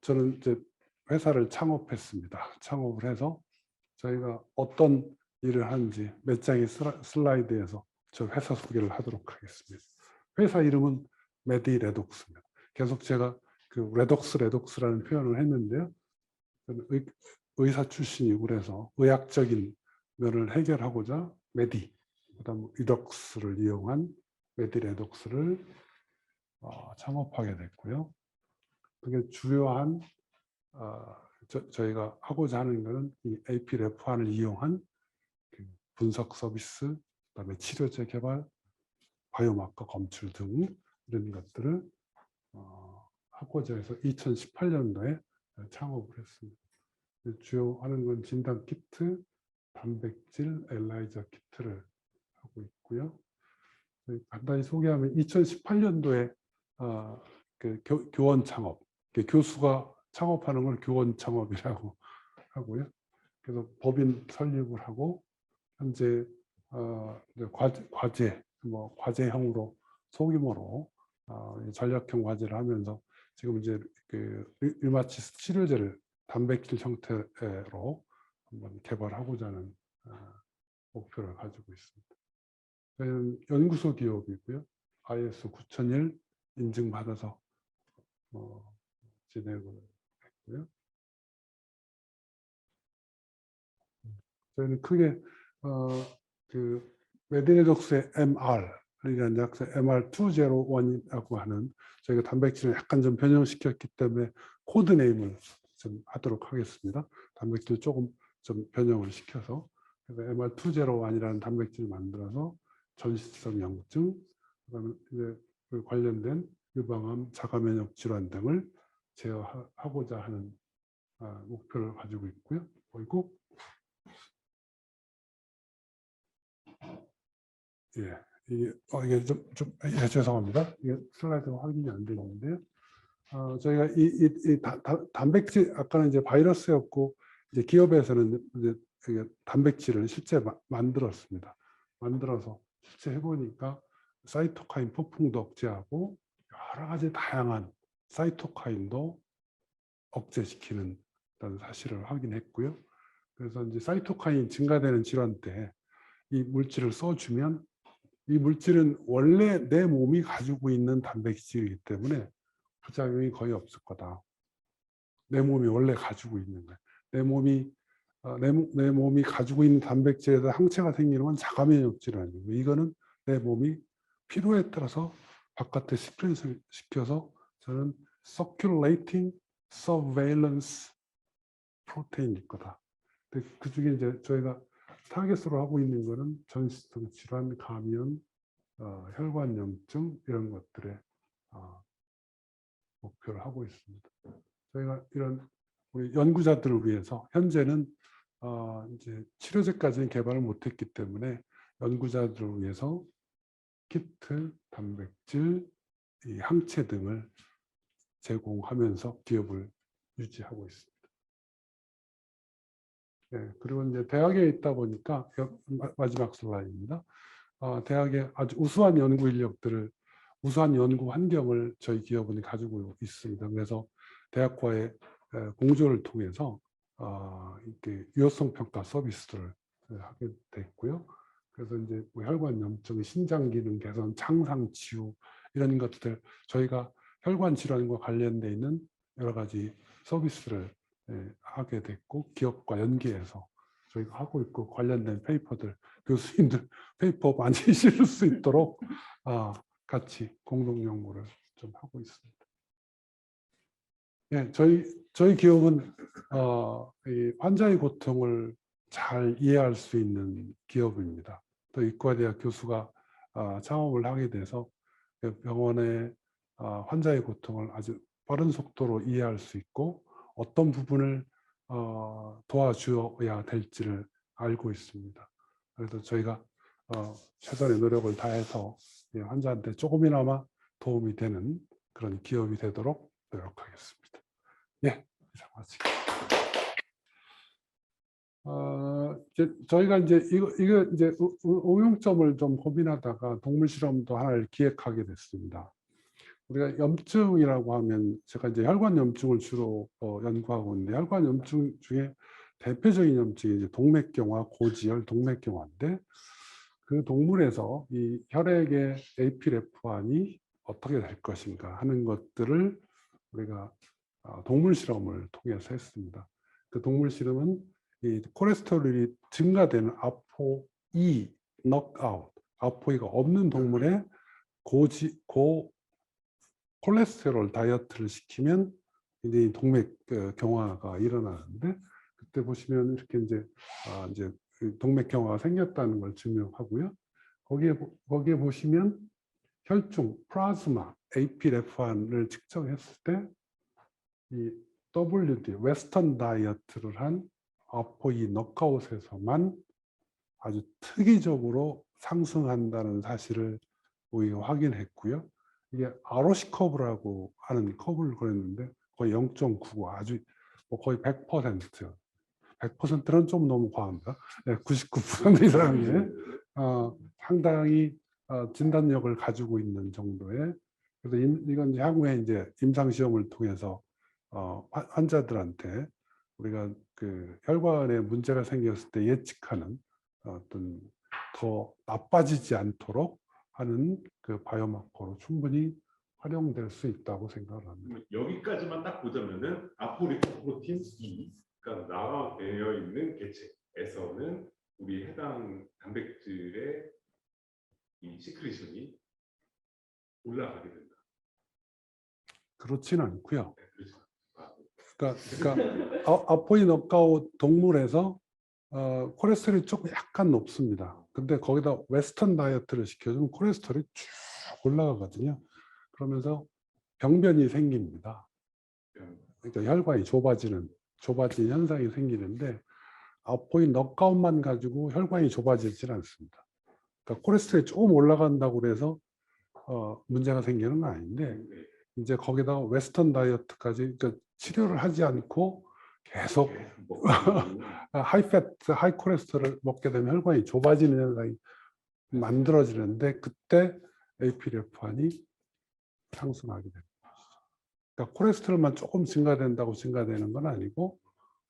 저는 이제 회사를 창업했습니다. 창업을 해서 저희가 어떤 일을 하는지 몇 장의 슬라이드에서 저 회사 소개를 하도록 하겠습니다. 회사 이름은 메디레독스입니다. 계속 제가 그 레독스라는 표현을 했는데요. 저는 의사 출신이고 그래서 의학적인 면을 해결하고자 그다음 리덕스를 이용한 메디레독스를 창업하게 됐고요. 그게 주요한 저희가 하고자 하는 것은 이 AP레프환을 이용한 그 분석 서비스, 그다음에 치료제 개발, 바이오마커 검출 등 이런 것들을 하고자 해서 2018년도에 창업을 했습니다. 주요 하는 건 진단 키트, 단백질, 엘라이자 키트를 하고 있고요. 간단히 소개하면 2018년도에 그 교원 창업, 교수가 창업하는 걸 교원 창업이라고 하고요. 그래서 법인 설립을 하고 현재 과제형으로 소규모로 전략형 과제를 하면서 지금 이제 그 류마티스 치료제를 단백질 형태로 한번 개발하고자 하는 목표를 가지고 있습니다. 저희는 연구소 기업이고요. IS 9001 인증받아서 진행을 했고요. 저희는 크게 그 메디레독스의 MR이라는 약세 MR201이라고 하는 저희가 단백질을 약간 좀 변형시켰기 때문에 코드 네임을 좀 하도록 하겠습니다. 단백질 조금 좀 변형을 시켜서 그래서 MR201이라는 단백질을 만들어서 전신성 염증, 그다음에 이제 그 관련된 유방암, 자가면역 질환 등을 제어하고자 하는 목표를 가지고 있고요. 그리고 이게 죄송합니다. 이게 슬라이드가 확인이 안 되는데요. 저희가 단백질 아까는 이제 바이러스였고 이제 기업에서는 이제 단백질을 실제 만들었습니다. 만들어서 실제 해보니까 사이토카인 폭풍도 억제하고 여러 가지 다양한 사이토카인도 억제시키는 사실을 확인했고요. 그래서 이제 사이토카인 증가되는 질환 때 이 물질을 써주면 이 물질은 원래 내 몸이 가지고 있는 단백질이기 때문에 부작용이 거의 없을 거다. 내 몸이 원래 가지고 있는 거야. 내 몸이 가지고 있는 단백질에다 항체가 생기는 건 자가면역 질환이고 이거는 내 몸이 필요에 따라서 바깥에 스프레스 시켜서 저는 circulating surveillance 프로테인일 거다. 그 중에 이제 저희가 타겟으로 하고 있는 거는 전신성 질환, 감염, 혈관염증 이런 것들에 목표를 하고 있습니다. 저희가 이런 우리 연구자들을 위해서 현재는 이제 치료제까지는 개발을 못했기 때문에 연구자들을 위해서 키트, 단백질, 이 항체 등을 제공하면서 기업을 유지하고 있습니다. 네, 그리고 이제 대학에 있다 보니까 마지막 슬라이드입니다. 대학에 아주 우수한 연구 인력들을 우수한 연구 환경을 저희 기업은 가지고 있습니다. 그래서 대학과의 공조를 통해서 이렇게 유효성 평가 서비스를 하게 됐고요. 그래서 이제 뭐 혈관 염증, 신장 기능 개선, 창상 치유 이런 것들 저희가 혈관 질환과 관련돼 있는 여러 가지 서비스를 하게 됐고 기업과 연계해서 저희가 하고 있고 관련된 페이퍼들 교수님들 페이퍼 많이 실을 수 있도록 같이 공동 연구를 좀 하고 있습니다. 네, 저희 기업은 이 환자의 고통을 잘 이해할 수 있는 기업입니다. 또 의과대학 교수가 창업을 하게 돼서 병원의 환자의 고통을 아주 빠른 속도로 이해할 수 있고 어떤 부분을 도와줘야 될지를 알고 있습니다. 그래서 저희가 최선의 노력을 다해서 환자한테 조금이나마 도움이 되는 그런 기업이 되도록 노력하겠습니다. 예, 이상 마치겠습니다. 저희가 이제 이거 이제 응용점을 좀 고민하다가 동물 실험도 하나를 기획하게 됐습니다. 우리가 염증이라고 하면 제가 이제 혈관 염증을 주로 연구하고 있는데 혈관 염증 중에 대표적인 염증이 이제 동맥경화, 고지혈 동맥경화인데 그 동물에서 이 혈액의 APRF1이 어떻게 될 것인가 하는 것들을 우리가 동물 실험을 통해서 했습니다. 그 동물 실험은 이 콜레스테롤이 증가되는 ApoE knockout, ApoE가 없는 동물의 고 콜레스테롤 다이어트를 시키면 이제 동맥 경화가 일어나는데 그때 보시면 이렇게 이제 동맥 경화가 생겼다는 걸 증명하고요. 거기에 보시면 혈중 플라즈마 APRF1을 측정했을 때 이 WD 웨스턴 다이어트를 한 아포이 너카웃에서만 아주 특이적으로 상승한다는 사실을 우리가 확인했고요. 이게 ROC 커브라고 하는 커브를 그렸는데 거의 0.99 아주 거의 100%. 100%는 좀 너무 과합니다. 99% 이상의 상당히 진단력을 가지고 있는 정도의. 그래서 이건 향후에 이제 임상 시험을 통해서 환자들한테 우리가 그 혈관에 문제가 생겼을 때 예측하는 어떤 더 나빠지지 않도록 하는 그 바이오마커로 충분히 활용될 수 있다고 생각을 합니다. 여기까지만 딱 보자면은 아포리포프로틴 E가 나와 있는 개체에서는 우리 해당 단백질의 이 시크리션이 올라가게 된다. 그렇지는 않고요. 네, 그렇죠. 그러니까 아포이 너카웃 동물에서 콜레스테롤이 조금 약간 높습니다. 근데 거기다 웨스턴 다이어트를 시켜주면 콜레스테롤이 쭉 올라가거든요. 그러면서 병변이 생깁니다. 그러니까 혈관이 좁아지는 현상이 생기는데 아포이 너카웃만 가지고 혈관이 좁아지지는 않습니다. 그러니까 콜레스테롤이 조금 올라간다고 해서 문제가 생기는 건 아닌데 이제 거기다가 웨스턴 다이어트까지 그러니까 치료를 하지 않고 계속 하이패트, 하이콜레스테롤을 먹게 되면 혈관이 좁아지는 현상이 만들어지는데 그때 APRF1이 상승하게 됩니다. 그러니까 콜레스테롤만 조금 증가된다고 증가되는 건 아니고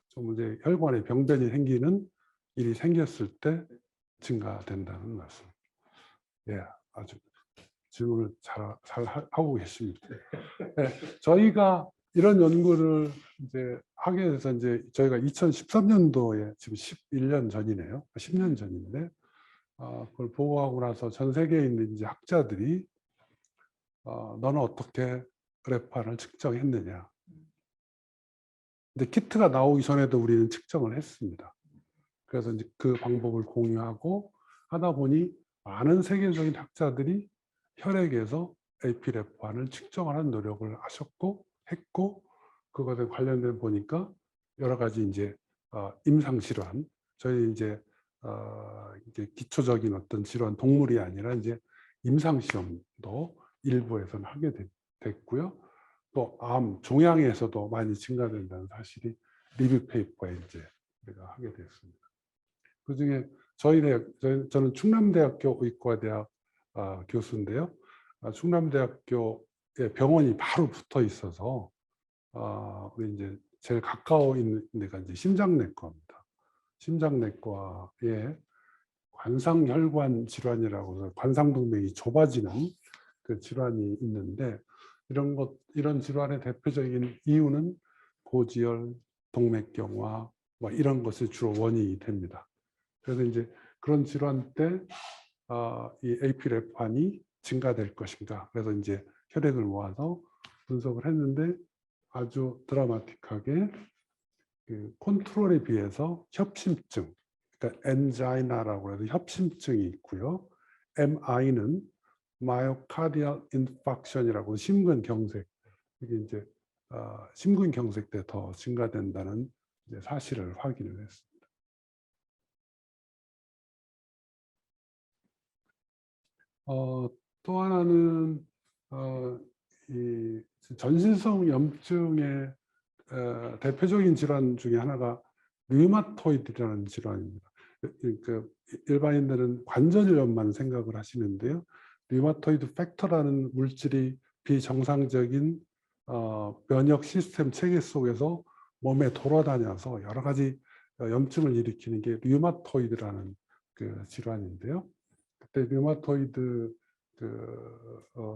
좀 이제 혈관에 병변이 생기는 일이 생겼을 때 증가된다는 말씀. 예, 아주 질문을 잘 하고 계십니다. 네, 저희가 이런 연구를 이제 하게 돼서 이제 저희가 2013년도에 지금 11년 전이네요. 10년 전인데 그걸 보고하고 나서 전 세계에 있는 이제 학자들이 너는 어떻게 그래프를 측정했느냐. 근데 키트가 나오기 전에도 우리는 측정을 했습니다. 그래서 이제 그 방법을 공유하고 하다 보니 많은 세계적인 학자들이 혈액에서 APRF1을 측정하는 노력을 했고 그것에 관련된 보니까 여러 가지 이제 임상 질환 저희 이제 기초적인 어떤 질환 동물이 아니라 이제 임상 시험도 일부에서는 하게 됐고요. 또 암 종양에서도 많이 증가된다는 사실이 리뷰 페이퍼에 이제 우리가 하게 됐습니다. 그중에 저는 충남대학교 의과대학 교수인데요. 충남대학교에 병원이 바로 붙어 있어서 우리 이제 제일 가까워 있는 데가 이제 심장내과입니다. 심장내과에 관상혈관 질환이라고 해서 관상동맥이 좁아지는 그 질환이 있는데 이런 질환의 대표적인 이유는 고지혈, 동맥경화 뭐 이런 것이 주로 원인이 됩니다. 그래서 이제 그런 질환 때 이 APRF1이 증가될 것인가. 그래서 이제 혈액을 모아서 분석을 했는데 아주 드라마틱하게 그 컨트롤에 비해서 협심증, 그러니까 엔자이나라고 해서 협심증이 있고요. MI는 마이오카디얼 인팍션이라고 심근경색, 이게 이제 심근경색 때 더 증가된다는 이제 사실을 확인을 했습니다. 또 하나는 이 전신성 염증의 대표적인 질환 중에 하나가 류마토이드라는 질환입니다. 그러니까 일반인들은 관절염만 생각을 하시는데요. 류마토이드 팩터라는 물질이 비정상적인 면역 시스템 체계 속에서 몸에 돌아다녀서 여러 가지 염증을 일으키는 게 류마토이드라는 그 질환인데요. 그때 류마토이드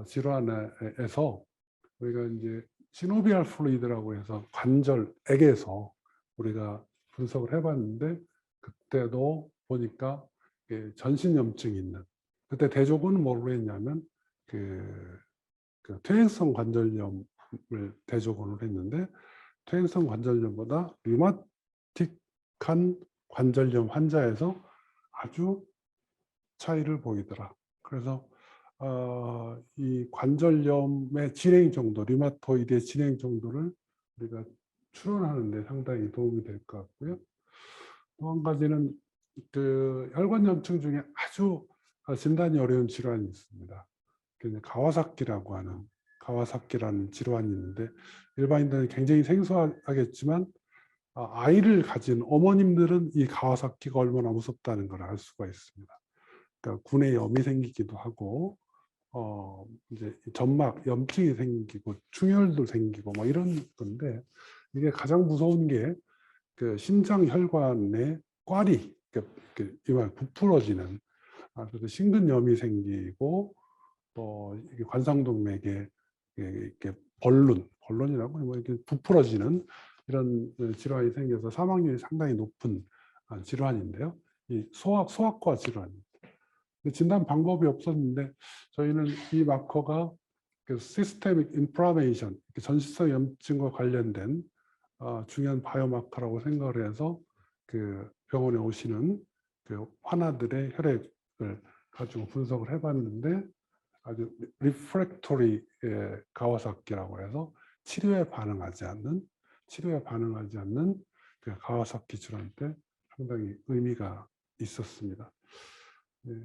질환에서 우리가 이제 시노비알 플루이드라고 해서 관절액에서 우리가 분석을 해봤는데 그때도 보니까 전신 염증이 있는, 그때 대조군은 뭐로 했냐면 그 퇴행성 관절염을 대조군으로 했는데 퇴행성 관절염보다 류마틱한 관절염 환자에서 아주 차이를 보이더라. 그래서 이 관절염의 진행 정도, 류마토이드의 진행 정도를 우리가 추론하는 데 상당히 도움이 될 것 같고요. 또 한 가지는 그 혈관염증 중에 아주 진단이 어려운 질환이 있습니다. 가와사키라고 하는, 가와사키라는 질환이 있는데 일반인들은 굉장히 생소하겠지만 아이를 가진 어머님들은 이 가와사키가 얼마나 무섭다는 걸 알 수가 있습니다. 그러니까 군에 염이 생기기도 하고 이제 점막 염증이 생기고 충혈도 생기고 뭐 이런 건데, 이게 가장 무서운 게 그 심장 혈관의 꽈리, 이말 부풀어지는, 그래서 심근염이 생기고 또 이게 관상동맥에 이렇게 본론이라고 뭐 이렇게 부풀어지는 이런 질환이 생겨서 사망률이 상당히 높은 질환인데요. 이 소아과 질환입니다. 진단 방법이 없었는데 저희는 이 마커가 그 시스테믹 인플라메이션, 전신성 염증과 관련된 중요한 바이오마커라고 생각을 해서 그 병원에 오시는 그 환자들의 혈액을 가지고 분석을 해봤는데 아주 리프렉토리 가와사키라고 해서 치료에 반응하지 않는 그 가와사키 질환 때 상당히 의미가 있었습니다.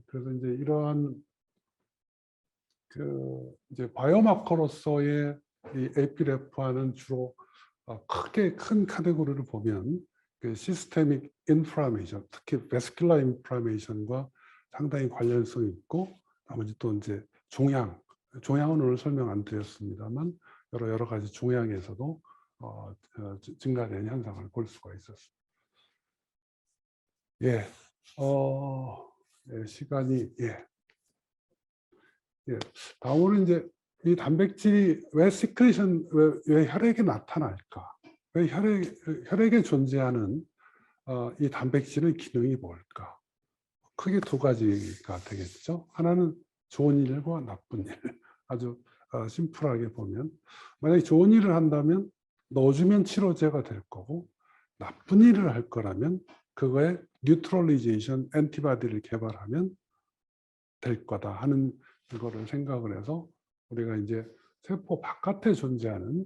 그래서 이제 이러한 그 이제 바이오마커로서의 이 APREF는 주로 크게 큰 카테고리를 보면 그 시스테믹 인플라메이션, 특히 베스큘러 인플라메이션과 상당히 관련성이 있고, 나머지 또 이제 종양은 오늘 설명 안 드렸습니다만 여러 가지 종양에서도 증가된 현상을 볼 수가 있었습니다. 시간이 다음으로 이제 이 단백질이 왜 시크리션, 왜 혈액에 나타날까? 왜 혈액에 존재하는 이 단백질의 기능이 뭘까? 크게 두 가지가 되겠죠. 하나는 좋은 일과 나쁜 일. 아주 심플하게 보면, 만약에 좋은 일을 한다면 넣어주면 치료제가 될 거고, 나쁜 일을 할 거라면 그거에 뉴트럴리제이션 엔티바디를 개발하면 될 거다 하는 그거를 생각을 해서 우리가 이제 세포 바깥에 존재하는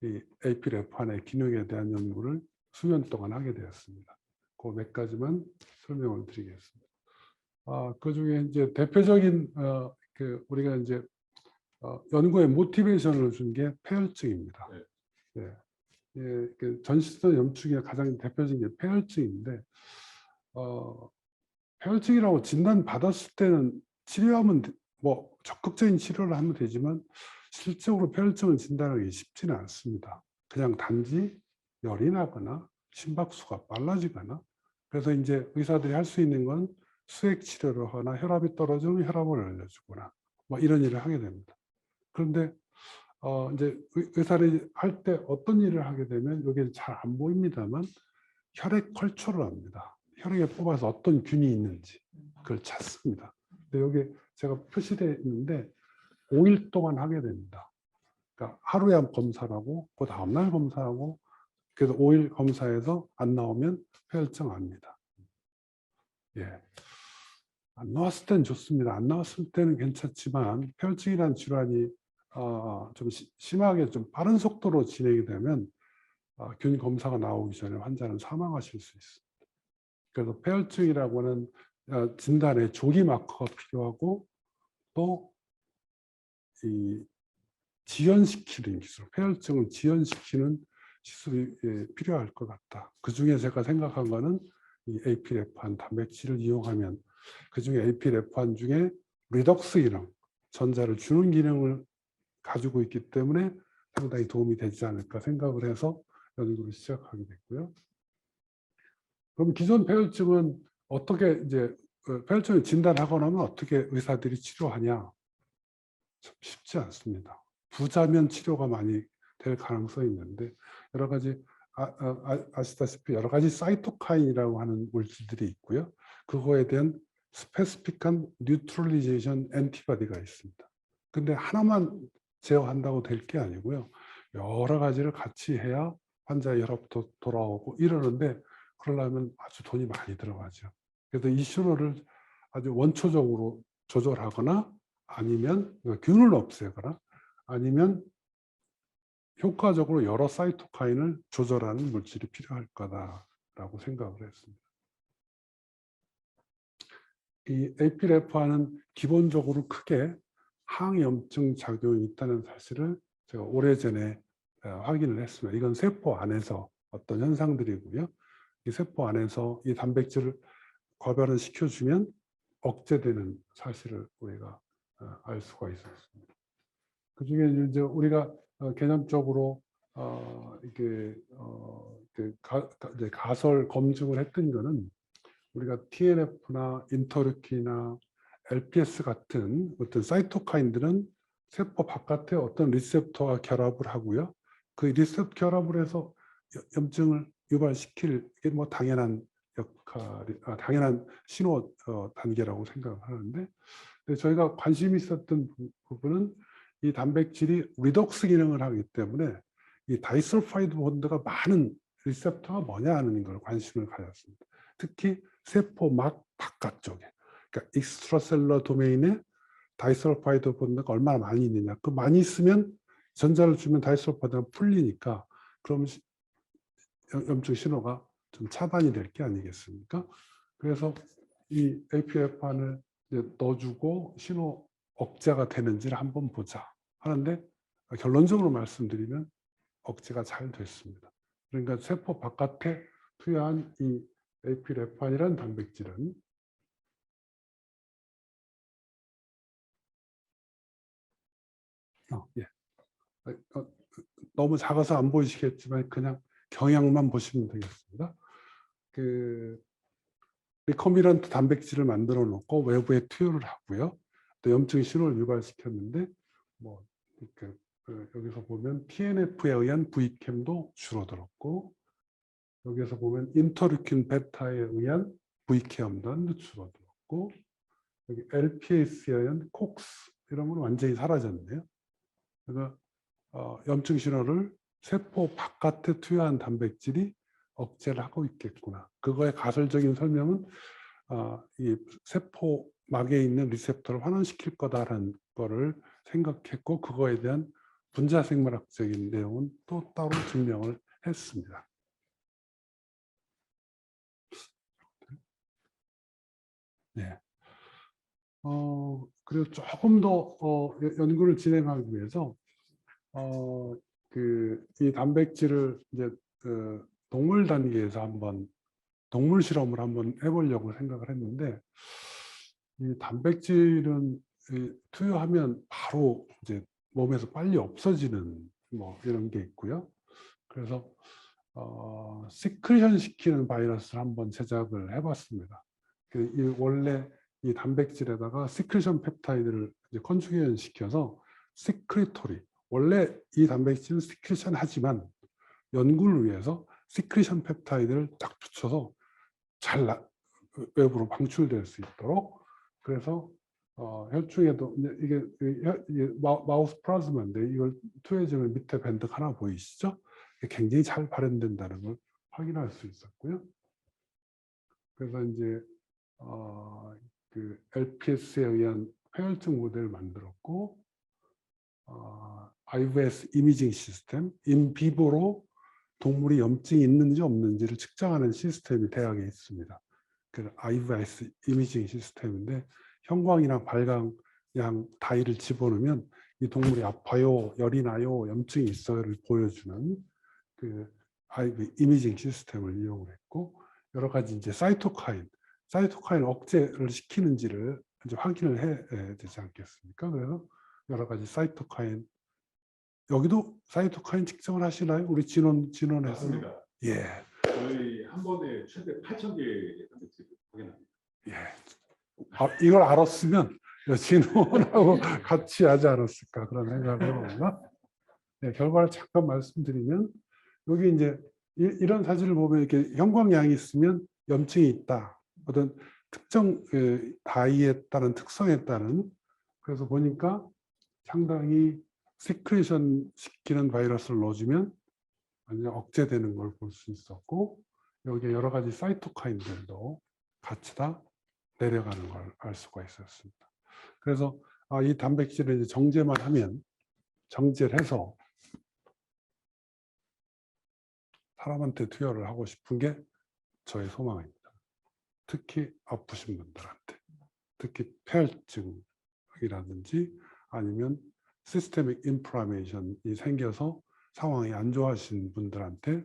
이 APREF1의 기능에 대한 연구를 수년 동안 하게 되었습니다. 그 몇 가지만 설명을 드리겠습니다. 그 중에 이제 대표적인 우리가 이제 연구에 모티베이션을 준 게 폐혈증입니다. 그 전신성 염증의 가장 대표적인 게 폐혈증인데, 폐혈증이라고 진단 받았을 때는 치료하면 뭐 적극적인 치료를 하면 되지만 실제로 폐혈증을 진단하기 쉽지는 않습니다. 그냥 단지 열이 나거나 심박수가 빨라지거나, 그래서 이제 의사들이 할 수 있는 건 수액 치료를 하거나 혈압이 떨어지면 혈압을 올려주거나 뭐 이런 일을 하게 됩니다. 그런데 이제 의사들이 할 때 어떤 일을 하게 되면 이게 잘 안 보입니다만 혈액 컬처를 합니다. 혈액에 뽑아서 어떤 균이 있는지 그걸 찾습니다. 근데 여기 제가 표시되어 있는데 5일 동안 하게 됩니다. 그러니까 하루에 한 검사를 하고 그 다음날 검사하고, 그래서 5일 검사해서 안 나오면 폐혈증 압니다. 안 나왔을 때는 좋습니다. 안 나왔을 때는 괜찮지만 폐혈증이라는 질환이 좀 심하게 좀 빠른 속도로 진행이 되면 균 검사가 나오기 전에 환자는 사망하실 수 있습니다. 그래서 폐혈증이라고 하는 진단에 조기 마커가 필요하고, 또 이 지연시키는 기술, 폐혈증을 지연시키는 기술이 필요할 것 같다. 그 중에 제가 생각한 거는 이 APREF1 단백질을 이용하면, 그 중에 APREF1 중에 리덕스 기능, 전자를 주는 기능을 가지고 있기 때문에 상당히 도움이 되지 않을까 생각을 해서 연구를 시작하게 됐고요. 그럼 기존 폐혈증은 어떻게 이제 폐혈증을 진단하고 나면 어떻게 의사들이 치료하냐? 참 쉽지 않습니다. 부자면 치료가 많이 될 가능성이 있는데 여러 가지 아시다시피 여러 가지 사이토카인이라고 하는 물질들이 있고요. 그거에 대한 스페시픽한 뉴트럴리제이션 엔티바디가 있습니다. 근데 하나만 제어한다고 될 게 아니고요. 여러 가지를 같이 해야 환자의 혈압도 돌아오고 이러는데 그러려면 아주 돈이 많이 들어가죠. 그래서 이 신호를 아주 원초적으로 조절하거나 아니면 균을 없애거나 아니면 효과적으로 여러 사이토카인을 조절하는 물질이 필요할 거다라고 생각을 했습니다. 이 APRF는 기본적으로 크게 항염증 작용이 있다는 사실을 제가 오래전에 확인을 했습니다. 이건 세포 안에서 어떤 현상들이고요. 이 세포 안에서 이 단백질을 과별을 시켜주면 억제되는 사실을 우리가 알 수가 있었습니다. 그 중에 이제 우리가 개념적으로 이게 이제 가설 검증을 했던 거는 우리가 TNF나 인터루킨이나 LPS 같은 어떤 사이토카인들은 세포 바깥에 어떤 리셉터와 결합을 하고요. 그 리셉터 결합을 해서 염증을 유발시킬 게 뭐 당연한 역할이 당연한 신호 단계라고 생각을 하는데 저희가 관심이 있었던 부분은 이 단백질이 리독스 기능을 하기 때문에 이 다이설파이드 본드가 많은 리셉터가 뭐냐 하는 걸 관심을 가졌습니다. 특히 세포막 바깥쪽에, 그러니까 익스트라셀러 도메인에 다이설파이드 본드가 얼마나 많이 있느냐. 그 많이 있으면 전자를 주면 다이설파이드가 풀리니까 그럼 염증 신호가 좀 차단이 될 게 아니겠습니까? 그래서 이 APF판을 넣어주고 신호 억제가 되는지를 한번 보자 하는데 결론적으로 말씀드리면 억제가 잘 됐습니다. 그러니까 세포 바깥에 투여한 이 AP레판이라는 단백질은 예. 너무 작아서 안 보이시겠지만 그냥 경향만 보시면 되겠습니다. 그 리커미넌트 단백질을 만들어 놓고 외부에 투여를 하고요. 또 염증 신호를 유발시켰는데 뭐 이렇게 여기서 보면 TNF에 의한 V캠도 줄어들었고 여기서 보면 인터루킨 베타에 의한 V케 염도도 줄어들었고 여기 LPS에 의한 콕스 이런 건 완전히 사라졌네요. 그래서 염증 신호를 세포 바깥에 투여한 단백질이 억제를 하고 있겠구나. 그거의 가설적인 설명은 이 세포막에 있는 리셉터를 환원시킬 거다라는 거를 생각했고 그거에 대한 분자생물학적인 내용은 또 따로 증명을 했습니다. 네. 그리고 조금 더 연구를 진행하기 위해서 이 단백질을 이제 동물 단계에서 한번 동물 실험을 한번 해보려고 생각을 했는데 이 단백질은 투여하면 바로 이제 몸에서 빨리 없어지는 뭐 이런 게 있고요. 그래서 시크리션 시키는 바이러스를 한번 제작을 해봤습니다. 원래 이 단백질에다가 시크리션 펩타이드를 이제 컨주게이션 시켜서 시크리토리 원래 이 단백질은 시크리션 하지만 연구를 위해서 시크리션 펩타이드를 딱 붙여서 잘 외부로 방출될 수 있도록 그래서 혈중에도 이게 마우스 플라즈마인데 이걸 투여해주면 밑에 밴드 하나 보이시죠? 굉장히 잘 발현된다는 걸 확인할 수 있었고요. 그래서 이제 그 LPS에 의한 폐혈증 모델을 만들었고 IVS 이미징 시스템, 인비보로 동물이 염증이 있는지 없는지를 측정하는 시스템이 대학에 있습니다. 그 IVS 이미징 시스템인데 형광이나 발광 양 다이를 집어넣으면 이 동물이 아파요, 열이 나요, 염증이 있어요를 보여주는 그 이미징 시스템을 이용을 했고 여러 가지 이제 사이토카인 억제를 시키는지를 이제 확인을 해야 되지 않겠습니까? 그래서 여러 가지 사이토카인 여기도 사이토카인 측정을 하시나요? 우리 진원에서. 맞습니다. 예. 저희 한 번에 최대 8,000개의 단백질을 확인합니다. 예. 이걸 알았으면 진원하고 같이 하지 않았을까 그런 생각을 해봅니다. 네, 결과를 잠깐 말씀드리면 여기 이제 이런 사진을 보면 이렇게 형광양이 있으면 염증이 있다. 어떤 특정 다이에 따른 특성에 따른 그래서 보니까 상당히 시크레이션 시키는 바이러스를 넣어주면 완전 억제되는 걸 볼 수 있었고 여기에 여러 가지 사이토카인들도 같이 다 내려가는 걸 알 수가 있었습니다. 그래서 이 단백질을 이제 정제만 하면 정제를 해서 사람한테 투여를 하고 싶은 게 저의 소망입니다. 특히 아프신 분들한테, 특히 폐혈증이라든지 아니면 시스테믹 인플라메이션이 생겨서 상황이 안 좋아하신 분들한테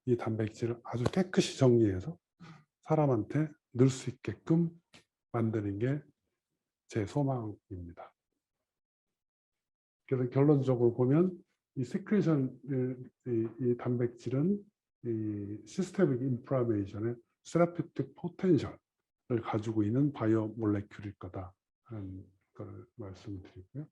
이 단백질을 아주 깨끗이 정리해서 사람한테 넣을 수 있게끔 만드는 게 제 소망입니다. 그래서 결론적으로 보면 이 시크레이션 이 단백질은 이 시스테믹 인플라메이션의 세라피틱 포텐셜을 가지고 있는 바이오 몰레큘일 거다 하는 걸 말씀드리고요.